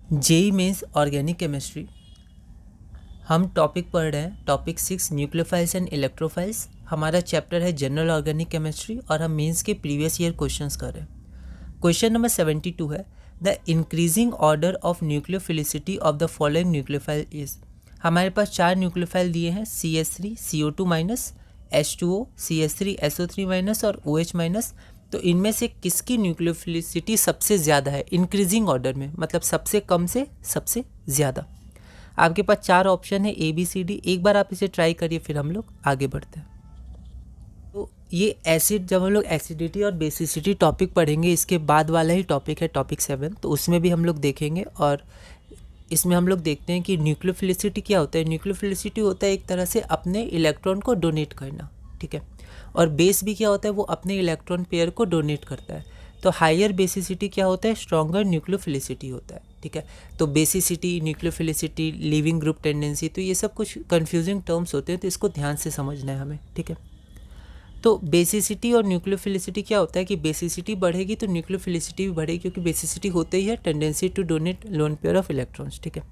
JEE mains organic chemistry हम topic पढ़ रहे हैं, टॉपिक 6 न्यूक्लियोफाइल्स एंड इलेक्ट्रोफाइल्स। हमारा चैप्टर है जनरल ऑर्गेनिक केमिस्ट्री और हम मेंस के प्रीवियस ईयर क्वेश्चंस कर रहे हैं। क्वेश्चन नंबर 72 है, the increasing order of nucleophilicity of the following nucleophile is. हमारे पास 4 न्यूक्लियोफाइल दिए हैं, CH3 CO2 minus, H2O CH3 SO3 minus और OH माइनस। तो इनमें से किसकी न्यूक्लियोफिलिसिटी सबसे ज़्यादा है इंक्रीजिंग ऑर्डर में, मतलब सबसे कम से सबसे ज़्यादा। आपके पास 4 ऑप्शन है ABCD। एक बार आप इसे ट्राई करिए, फिर हम लोग आगे बढ़ते हैं। तो ये एसिड, जब हम लोग एसिडिटी और बेसिसिटी टॉपिक पढ़ेंगे, इसके बाद वाला ही टॉपिक है टॉपिक 7, तो उसमें भी हम लोग देखेंगे। और इसमें हम लोग देखते हैं कि न्यूक्लियोफिलिसिटी क्या होता है। न्यूक्लियोफिलिसिटी होता है एक तरह से अपने इलेक्ट्रॉन को डोनेट करना, ठीक है। और बेस भी क्या होता है, वो अपने इलेक्ट्रॉन पेयर को डोनेट करता है। तो हायर बेसिसिटी क्या होता है, स्ट्रॉन्गर न्यूक्लियोफिलिसिटी होता है, ठीक है। तो basicity, nucleophilicity, leaving group tendency, तो ये सब कुछ कंफ्यूजिंग टर्म्स होते हैं, तो इसको ध्यान से समझना है हमें, ठीक है। तो बेसिसिटी और न्यूक्लियोफिलिसिटी क्या होता है कि बेसिसिटी बढ़ेगी तो न्यूक्लियोफिलिसिटी भी बढ़ेगी, क्योंकि बेसिसिटी होते ही है tendency to donate lone pair of electrons, ठीक है।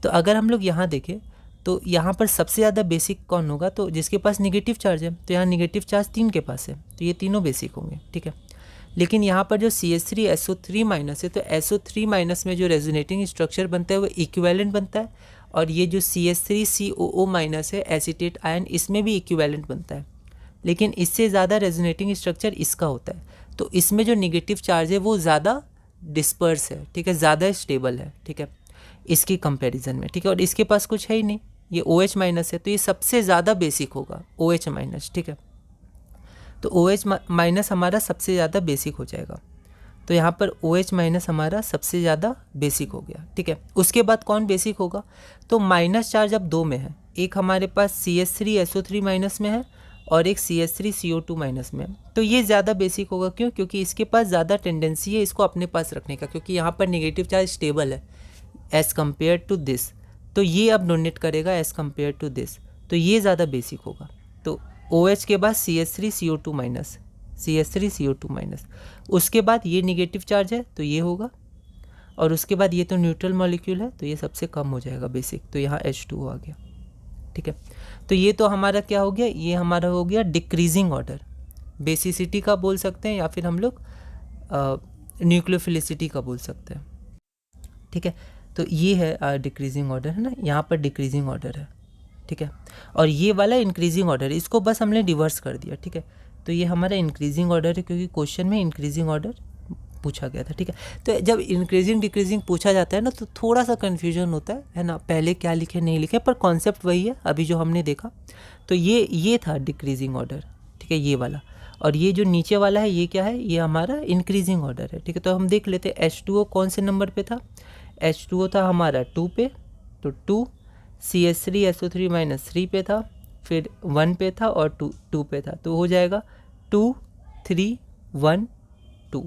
तो अगर हम लोग यहाँ देखें तो यहाँ पर सबसे ज़्यादा बेसिक कौन होगा, तो जिसके पास निगेटिव चार्ज है। तो यहाँ निगेटिव चार्ज 3 के पास है, तो ये तीनों बेसिक होंगे, ठीक है। लेकिन यहाँ पर जो CH3 SO3 माइनस है, तो SO3 माइनस में जो रेजोनेटिंग स्ट्रक्चर बनता है वो इक्विवेलेंट बनता है। और ये जो CH3 COO माइनस है एसीटेट आयन, इसमें भी इक्विवेलेंट बनता है। लेकिन इससे ज़्यादा रेजोनेटिंग स्ट्रक्चर इसका होता है। तो इसमें जो निगेटिव चार्ज है वो ज़्यादा डिस्पर्स है, ठीक है, ज़्यादा स्टेबल है, ठीक है, इसकी कंपैरिजन में, ठीक है। और इसके पास कुछ है ही नहीं, ये OH माइनस है, तो ये सबसे ज़्यादा बेसिक होगा OH माइनस, ठीक है। तो OH माइनस हमारा सबसे ज़्यादा बेसिक हो जाएगा। तो यहाँ पर OH माइनस हमारा सबसे ज़्यादा बेसिक हो गया, ठीक है। उसके बाद कौन बेसिक होगा, तो माइनस चार्ज अब 2 में है। एक हमारे पास CH3 SO3 माइनस में है और एक CH3 CO2 माइनस में। तो ये ज़्यादा बेसिक होगा, क्यों, क्योंकि इसके पास ज़्यादा टेंडेंसी है इसको अपने पास रखने का, क्योंकि यहाँ पर नेगेटिव चार्ज स्टेबल है एज़ कम्पेयर टू दिस। तो ये अब डोनेट करेगा एज़ कम्पेयर टू दिस, तो ये ज़्यादा बेसिक होगा। तो OH के बाद CH3 CO2 minus, CH3 CO2 minus. उसके बाद ये निगेटिव चार्ज है तो ये होगा, और उसके बाद ये तो न्यूट्रल मॉलिक्यूल है, तो ये सबसे कम हो जाएगा बेसिक, तो यहाँ H2O आ गया, ठीक है। तो ये तो हमारा क्या हो गया, ये हमारा हो गया डिक्रीजिंग ऑर्डर। बेसिसिटी का बोल सकते हैं या फिर हम लोग न्यूक्लियोफिलिसिटी का बोल सकते हैं, ठीक है। तो ये है डिक्रीजिंग ऑर्डर, है ना, यहाँ पर डिक्रीजिंग ऑर्डर है, ठीक है। और ये वाला इंक्रीजिंग ऑर्डर है, इसको बस हमने रिवर्स कर दिया, ठीक है। तो ये हमारा इंक्रीजिंग ऑर्डर है, क्योंकि क्वेश्चन में इंक्रीजिंग ऑर्डर पूछा गया था, ठीक है। तो जब इंक्रीजिंग डिक्रीजिंग पूछा जाता है ना, तो थोड़ा सा कन्फ्यूजन होता है ना, पहले क्या लिखे नहीं लिखे, पर कॉन्सेप्ट वही है अभी जो हमने देखा। तो ये था डिक्रीजिंग ऑर्डर, ठीक है, ये वाला। और ये जो नीचे वाला है ये क्या है, ये हमारा इंक्रीजिंग ऑर्डर है, ठीक है। तो हम देख लेते हैं H2O कौन से नंबर पे था। H2O था हमारा 2 पे, तो 2। CH3 SO3 माइनस 3 पे था, फिर 1 पे था और 2 पे था, तो हो जाएगा 2 3 1 2,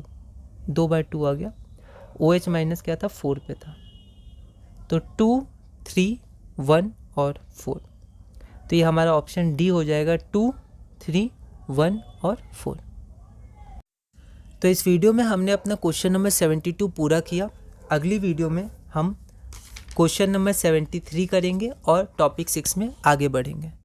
2/2 आ गया। OH माइनस क्या था, 4 पे था, तो 2 3 1 और 4। तो ये हमारा ऑप्शन डी हो जाएगा, 2 3 1 और 4। तो इस वीडियो में हमने अपना क्वेश्चन नंबर 72 पूरा किया। अगली वीडियो में हम क्वेश्चन नंबर 73 करेंगे और टॉपिक 6 में आगे बढ़ेंगे।